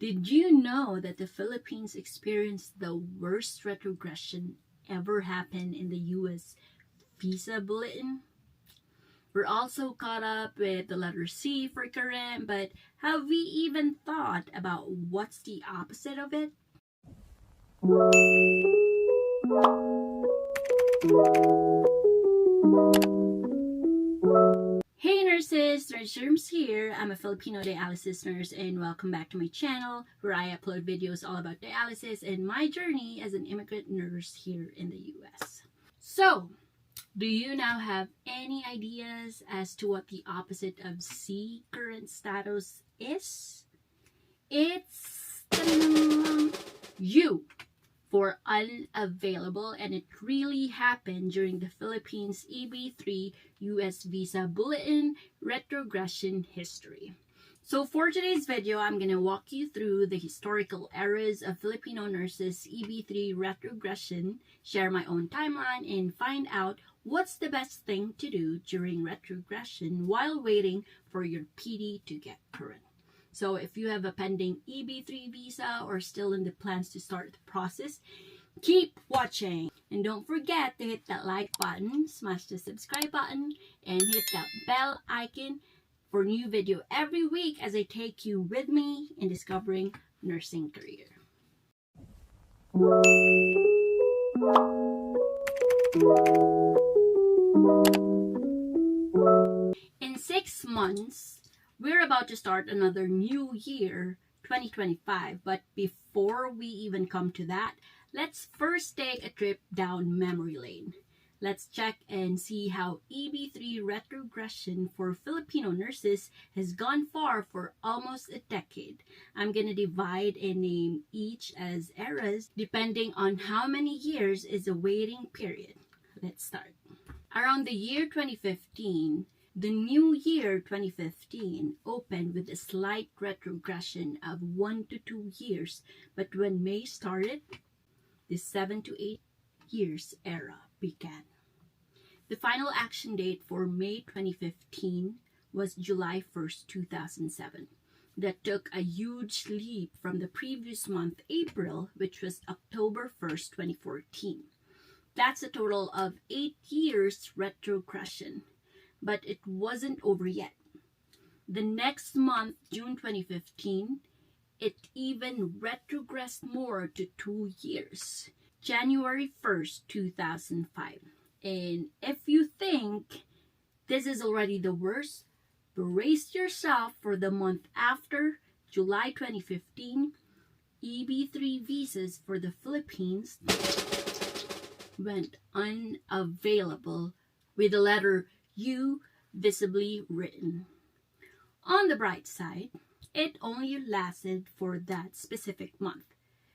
Did you know that the Philippines experienced the worst retrogression ever happened in the US visa bulletin? We're also caught up with the letter C for current, but have we even thought about what's the opposite of it? Hey nurses, Nurse Germs here. I'm a Filipino dialysis nurse and welcome back to my channel where I upload videos all about dialysis and my journey as an immigrant nurse here in the US. So, do you now have any ideas as to what the opposite of C current status is? It's U for unavailable, and it really happened during the Philippines Eb3 US Visa Bulletin Retrogression history. So for today's video, I'm going to walk you through the historical eras of Filipino nurses Eb3 retrogression, share my own timeline, and find out what's the best thing to do during retrogression while waiting for your PD to get current. So if you have a pending Eb3 visa or still in the plans to start the process, keep watching. And don't forget to hit that like button, smash the subscribe button, and hit that bell icon for new video every week as I take you with me in discovering nursing career. In 6 months, we're about to start another new year, 2025, but before we even come to that, let's first take a trip down memory lane. Let's check and see how Eb3 retrogression for Filipino nurses has gone far for almost a decade. I'm going to divide and name each as eras depending on how many years is a waiting period. Let's start. Around the year 2015, the new year 2015 opened with a slight retrogression of 1 to 2 years, but when May started, the 7 to 8 years era began. The final action date for May 2015 was July 1st, 2007. That took a huge leap from the previous month, April, which was October 1st, 2014. That's a total of 8 years retrogression. But it wasn't over yet. The next month, June 2015, it even retrogressed more to 2 years. January 1st, 2005. And if you think this is already the worst, brace yourself for the month after, July 2015, Eb3 visas for the Philippines went unavailable with the letter U visibly written. On the bright side, it only lasted for that specific month,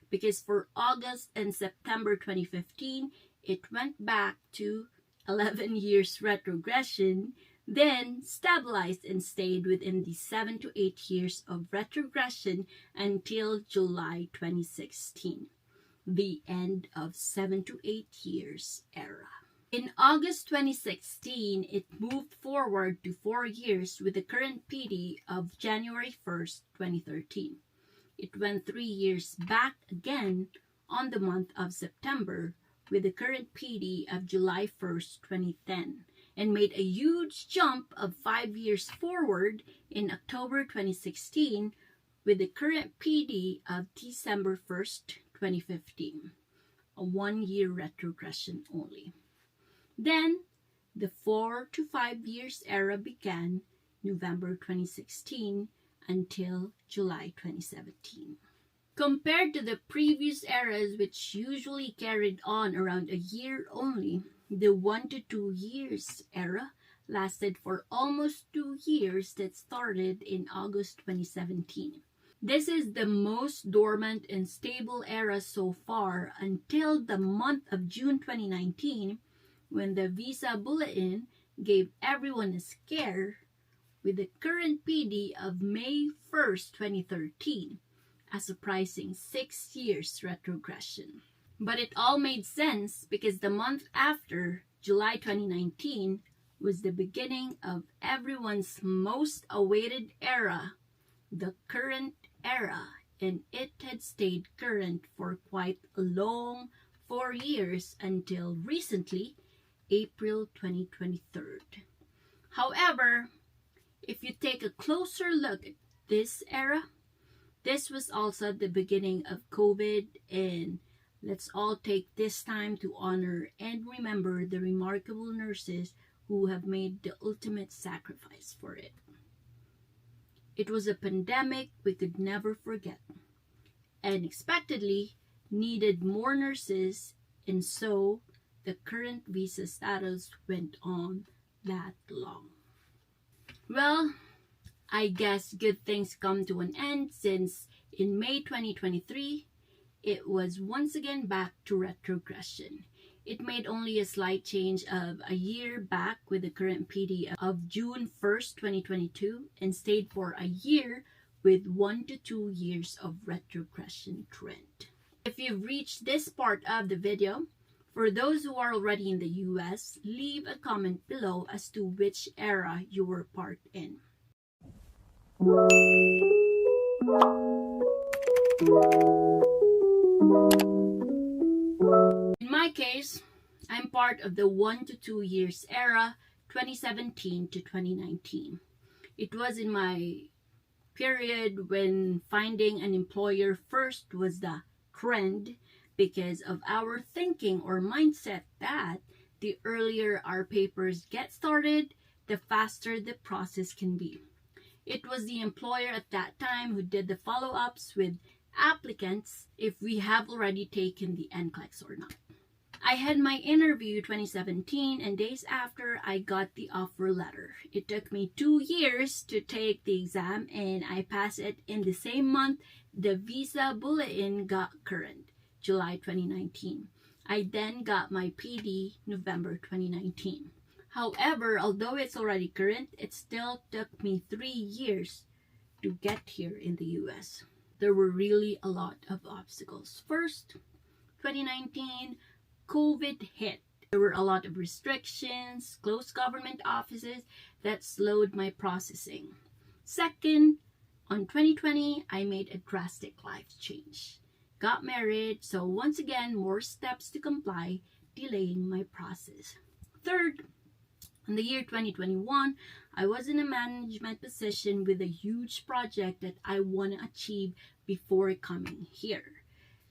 because for August and September 2015, it went back to 11 years retrogression, then stabilized and stayed within the 7 to 8 years of retrogression until July 2016, the end of 7 to 8 years era. In August 2016, it moved forward to 4 years with the current PD of January 1st, 2013. It went 3 years back again on the month of September with the current PD of July 1st, 2010, and made a huge jump of 5 years forward in October 2016 with the current PD of December 1st, 2015, a 1-year retrogression only. Then, the 4 to 5 years era began November 2016 until July 2017. Compared to the previous eras, which usually carried on around a year only, the 1 to 2 years era lasted for almost 2 years that started in August 2017. This is the most dormant and stable era so far until the month of June 2019, when the Visa Bulletin gave everyone a scare with the current PD of May 1st, 2013, a surprising 6 years retrogression. But it all made sense because the month after, July 2019, was the beginning of everyone's most awaited era, the current era and it had stayed current for quite a long 4 years until recently, April 2023. However, if you take a closer look at this era, this was also the beginning of COVID, and let's all take this time to honor and remember the remarkable nurses who have made the ultimate sacrifice for it. It was a pandemic we could never forget, and unexpectedly needed more nurses, and so the current visa status went on that long. Well, I guess good things come to an end, since in May 2023, it was once again back to retrogression. It made only a slight change of a year back with the current PD of June 1st, 2022, and stayed for a year with 1 to 2 years of retrogression trend. If you've reached this part of the video, for those who are already in the US, leave a comment below as to which era you were part in. In my case, I'm part of the 1 to 2 years era, 2017 to 2019. It was in my period when finding an employer first was the trend, because of our thinking or mindset that the earlier our papers get started, the faster the process can be. It was the employer at that time who did the follow-ups with applicants if we have already taken the NCLEX or not. I had my interview 2017, and days after I got the offer letter. It took me 2 years to take the exam, and I passed it in the same month the visa bulletin got current, July 2019. I then got my PD November 2019. However, although it's already current, it still took me 3 years to get here in the US. There were really a lot of obstacles. First, 2019, COVID hit. There were a lot of restrictions, closed government offices that slowed my processing. Second, on 2020, I made a drastic life change. Got married, so once again, more steps to comply, delaying my process. Third, in the year 2021, I was in a management position with a huge project that I want to achieve before coming here.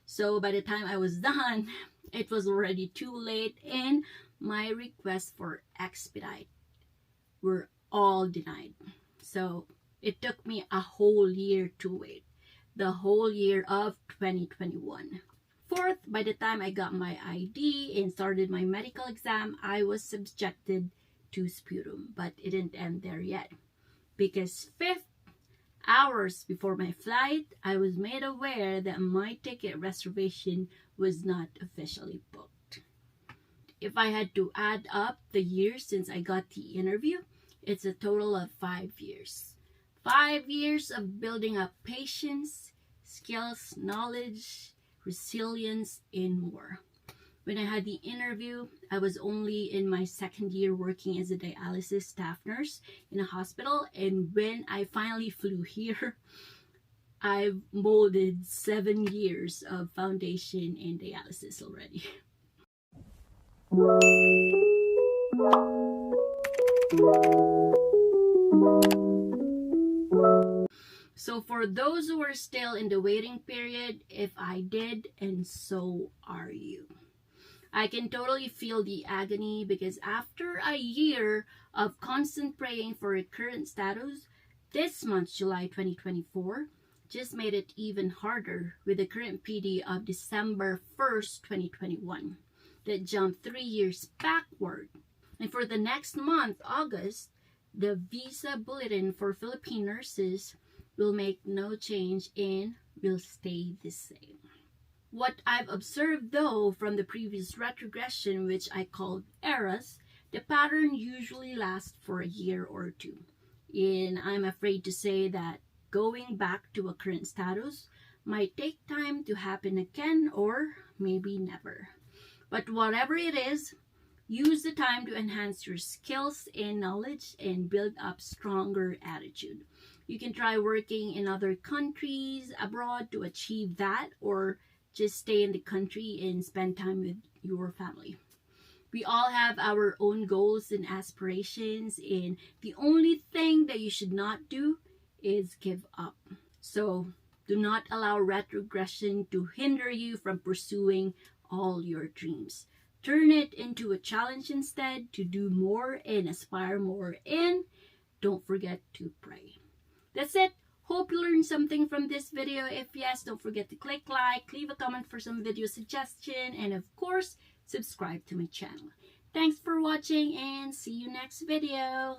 So by the time I was done, it was already too late, and my requests for expedite were all denied. So it took me a whole year to wait, the whole year of 2021. Fourth, by the time I got my ID and started my medical exam, I was subjected to sputum, but it didn't end there yet, because 5 hours before my flight, I was made aware that my ticket reservation was not officially booked. If I had to add up the years since I got the interview, it's a total of 5 years. 5 years of building up patience, skills, knowledge, resilience, and more. When I had the interview, I was only in my 2nd year working as a dialysis staff nurse in a hospital, and when I finally flew here, I've molded 7 years of foundation in dialysis already. So for those who are still in the waiting period, if I did, and so are you. I can totally feel the agony, because after a year of constant praying for a current status, this month, July 2024, just made it even harder with the current PD of December 1st, 2021, that jumped 3 years backward. And for the next month, August, the visa bulletin for Filipino nurses will make no change and will stay the same. What I've observed though from the previous retrogression, which I called eras, the pattern usually lasts for a year or 2. And I'm afraid to say that going back to a current status might take time to happen again, or maybe never. But whatever it is, use the time to enhance your skills and knowledge and build up stronger attitude. You can try working in other countries abroad to achieve that, or just stay in the country and spend time with your family. We all have our own goals and aspirations, and the only thing that you should not do is give up. So do not allow retrogression to hinder you from pursuing all your dreams. Turn it into a challenge instead to do more and aspire more, and don't forget to pray. That's it. Hope you learned something from this video. If yes, don't forget to click like, leave a comment for some video suggestion, and of course, subscribe to my channel. Thanks for watching and see you next video.